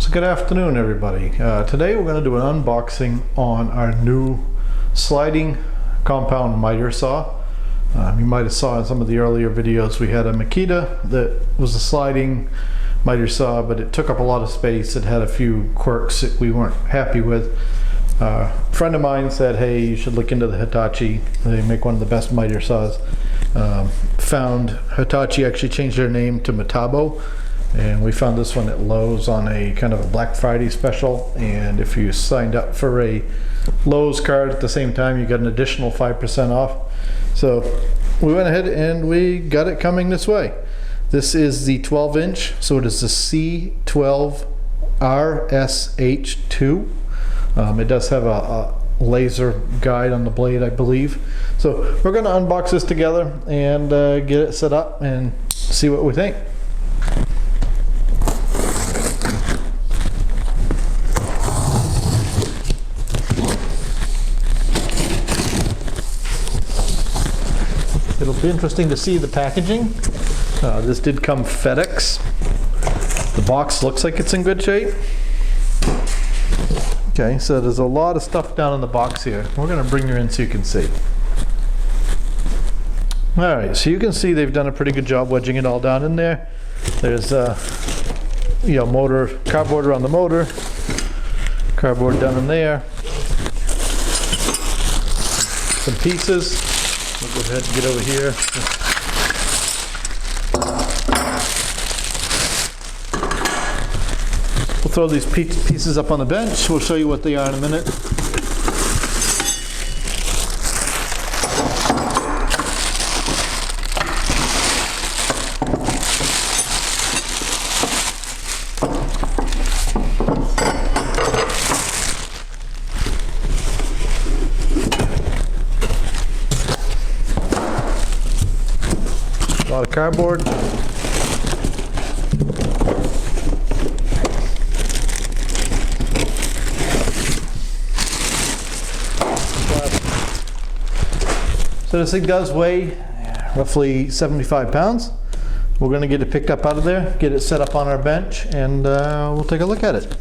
So good afternoon, everybody. Today we're going to do an unboxing on our new sliding compound miter saw. You might have saw in some of the earlier videos we had a Makita that was a sliding miter saw, but it took up a lot of space. It had a few quirks that we weren't happy with. A friend of mine said, hey, you should look into the Hitachi. They make one of the best miter saws. Found Hitachi actually changed their name to Metabo. And we found this one at Lowe's on a kind of a Black Friday special, and if you signed up for a Lowe's card at the same time, you got an additional 5% off. So we went ahead and we got it coming this way. This is the 12-inch, so it is the C12 RSH2. It does have a laser guide on the blade, I believe. So we're going to unbox this together and get it set up and see what we think. It'll be interesting to see the packaging. This did come FedEx. The box looks like it's in good shape. Okay, so there's a lot of stuff down in the box here. We're going to bring her in so you can see. All right, so you can see they've done a pretty good job wedging it all down in there. There's motor, cardboard around the motor, cardboard down in there, some pieces. We'll go ahead and get over here. We'll throw these pieces up on the bench. We'll show you what they are in a minute. A lot of cardboard. So this thing does weigh roughly 75 pounds. We're going to get it picked up out of there, get it set up on our bench, and we'll take a look at it.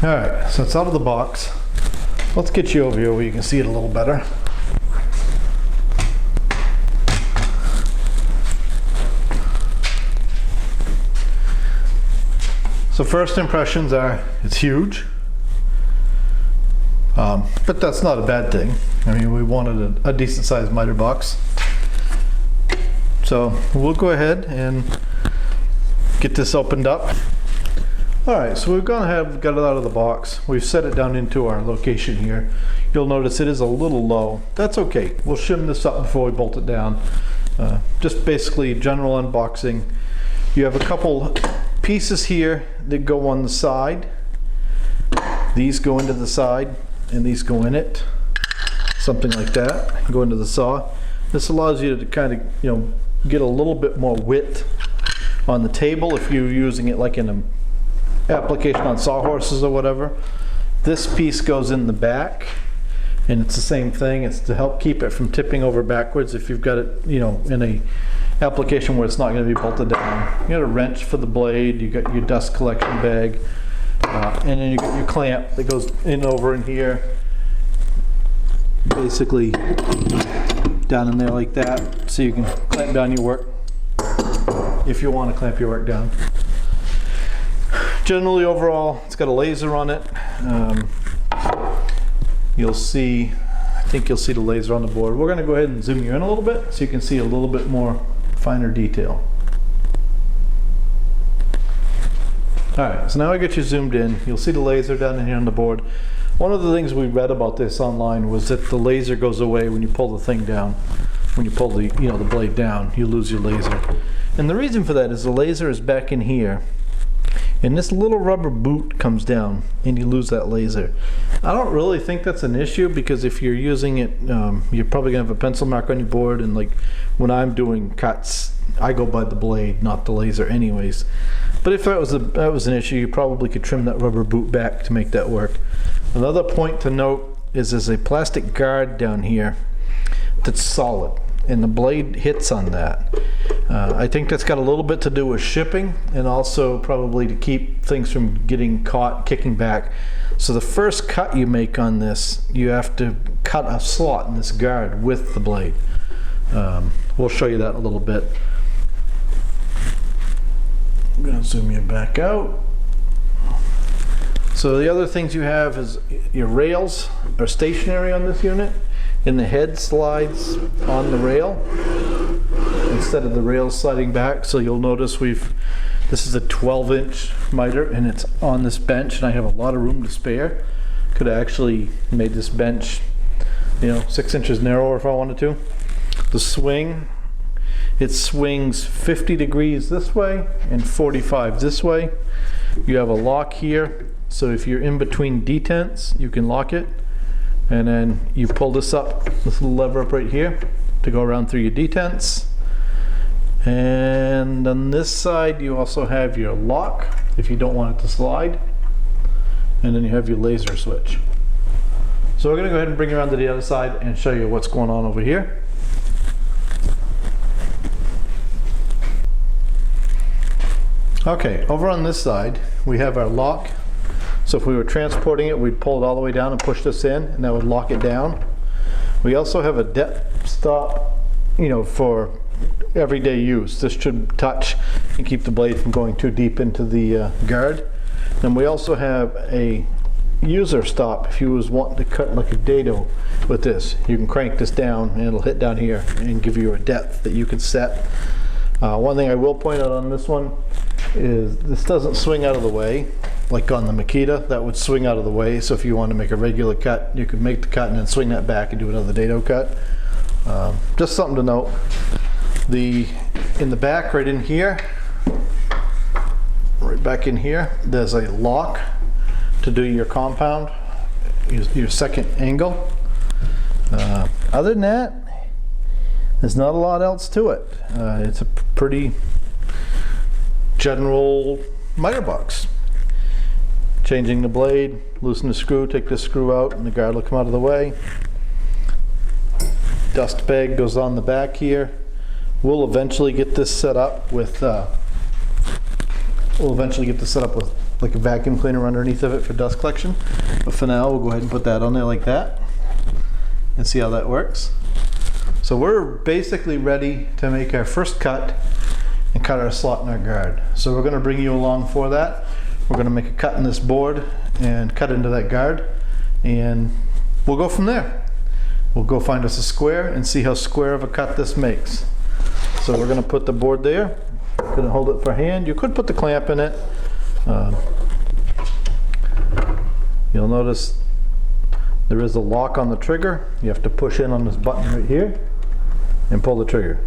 Alright, so it's out of the box. Let's get you over here where you can see it a little better. So first impressions are, it's huge. But that's not a bad thing. I mean, we wanted a decent sized miter box. So we'll go ahead and get this opened up. Alright, so we've gone ahead, got it out of the box. We've set it down into our location here. You'll notice it is a little low. That's okay. We'll shim this up before we bolt it down. Just basically general unboxing. You have a couple pieces here that go on the side. These go into the side and these go in it. Something like that. Go into the saw. This allows you to kind of, get a little bit more width on the table if you're using it like in a application on sawhorses or whatever. This piece goes in the back, and it's the same thing. It's to help keep it from tipping over backwards if you've got it, in a application where it's not going to be bolted down. You got a wrench for the blade. You got your dust collection bag, and then you got your clamp that goes in over in here, basically down in there like that, so you can clamp down your work if you want to clamp your work down. Generally, overall, it's got a laser on it. You'll see, I think you'll see the laser on the board. We're going to go ahead and zoom you in a little bit so you can see a little bit more finer detail. Alright, so now I got you zoomed in. You'll see the laser down in here on the board. One of the things we read about this online was that the laser goes away when you pull the thing down. When you pull the, the blade down, you lose your laser. And the reason for that is the laser is back in here. And this little rubber boot comes down and you lose that laser. I don't really think that's an issue, because if you're using it, you're probably gonna have a pencil mark on your board, and like when I'm doing cuts, I go by the blade, not the laser anyways. But if that was an issue, you probably could trim that rubber boot back to make that work. Another point to note is there's a plastic guard down here that's solid, and the blade hits on that. I think that's got a little bit to do with shipping, and also probably to keep things from getting caught kicking back. So the first cut you make on this, you have to cut a slot in this guard with the blade. We'll show you that in a little bit. I'm going to zoom you back out. So the other things you have is your rails are stationary on this unit, and the head slides on the rail instead of the rails sliding back. So you'll notice this is a 12-inch miter, and it's on this bench, and I have a lot of room to spare. Could have actually made this bench, 6 inches narrower if I wanted to. The swing, it swings 50 degrees this way and 45 this way. You have a lock here, so if you're in between detents, you can lock it. And then you pull this up, this little lever up right here to go around through your detents. And on this side, you also have your lock if you don't want it to slide. And then you have your laser switch. So we're gonna go ahead and bring you around to the other side and show you what's going on over here. Okay, over on this side, we have our lock. So if we were transporting it, we'd pull it all the way down and push this in, and that would lock it down. We also have a depth stop, for everyday use. This should touch and keep the blade from going too deep into the guard. And we also have a user stop if you was wanting to cut like a dado with this. You can crank this down and it'll hit down here and give you a depth that you can set. One thing I will point out on this one is this doesn't swing out of the way like on the Makita. That would swing out of the way, so if you want to make a regular cut, you could make the cut and then swing that back and do another dado cut. Just something to note. In the back, right in here, right back in here, there's a lock to do your compound, your second angle. Other than that, there's not a lot else to it. It's a pretty general miter box. Changing the blade, loosen the screw, take this screw out, and the guard will come out of the way. Dust bag goes on the back here. We'll eventually get this set up with like a vacuum cleaner underneath of it for dust collection. But for now, we'll go ahead and put that on there like that and see how that works. So we're basically ready to make our first cut and cut our slot in our guard. So we're going to bring you along for that. We're going to make a cut in this board and cut into that guard, and we'll go from there. We'll go find us a square and see how square of a cut this makes. So we're going to put the board there. We're going to hold it for hand. You could put the clamp in it. You'll notice there is a lock on the trigger. You have to push in on this button right here and pull the trigger.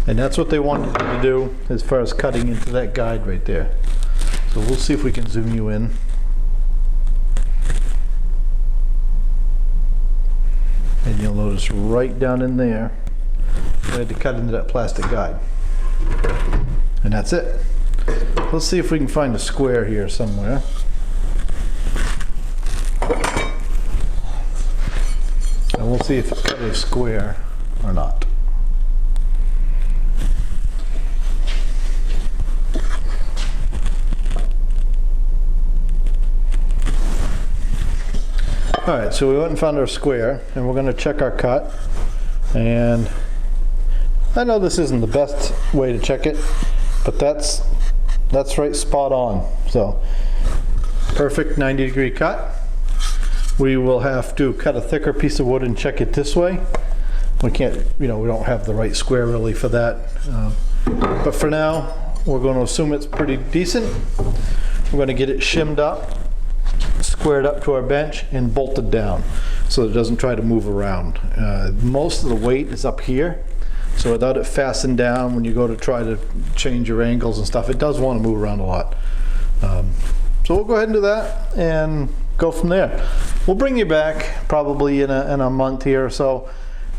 And that's what they wanted you to do as far as cutting into that guide right there. So we'll see if we can zoom you in. And you'll notice right down in there, we had to cut into that plastic guide. And that's it. Let's see if we can find a square here somewhere. And we'll see if it's cut a square or not. Alright, so we went and found our square, and we're going to check our cut. And I know this isn't the best way to check it, but that's right spot on. So perfect 90-degree cut. We will have to cut a thicker piece of wood and check it this way. We can't, we don't have the right square really for that. But for now, we're going to assume it's pretty decent. We're going to get it shimmed up, squared up to our bench, and bolted down so it doesn't try to move around. Most of the weight is up here, so without it fastened down, when you go to try to change your angles and stuff, it does want to move around a lot. So So we'll go ahead and do that and go from there. We'll bring you back probably in a month here or so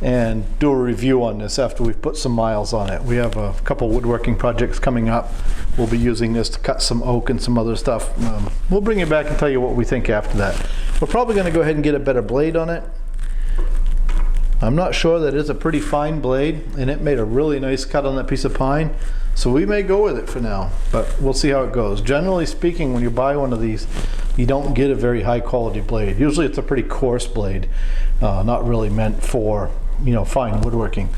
and do a review on this after we've put some miles on it. We have a couple woodworking projects coming up. We'll be using this to cut some oak and some other stuff. We'll bring you back and tell you what we think after that. We're probably going to go ahead and get a better blade on it. I'm not sure. That is a pretty fine blade, and it made a really nice cut on that piece of pine. So we may go with it for now, but we'll see how it goes. Generally speaking, when you buy one of these, you don't get a very high quality blade. Usually it's a pretty coarse blade, not really meant for, you know, fine woodworking.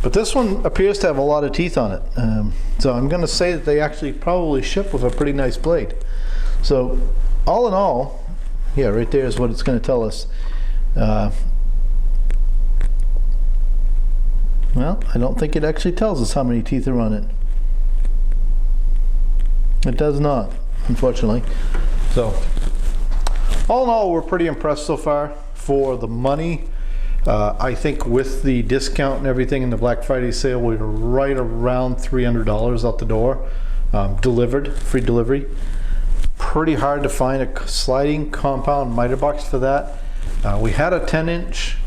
But this one appears to have a lot of teeth on it. So I'm going to say that they actually probably ship with a pretty nice blade. So all in all, yeah, right there is what it's going to tell us. Well, I don't think it actually tells us how many teeth are on it. It does not, unfortunately. So all in all, we're pretty impressed so far for the money. I think with the discount and everything in the Black Friday sale, we were right around $300 out the door, delivered, free delivery. Pretty hard to find a sliding compound miter box for that. We had a 10-inch,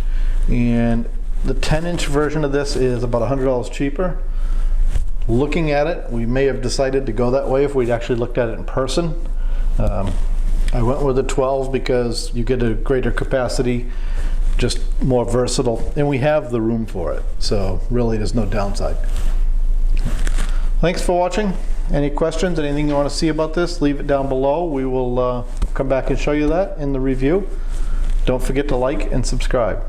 and the 10-inch version of this is about $100 cheaper. Looking at it, we may have decided to go that way if we'd actually looked at it in person. I went with a 12 because you get a greater capacity, just more versatile, and we have the room for it. So really there's no downside. Thanks for watching. Any questions, anything you want to see about this, leave it down below. We will come back and show you that in the review. Don't forget to like and subscribe.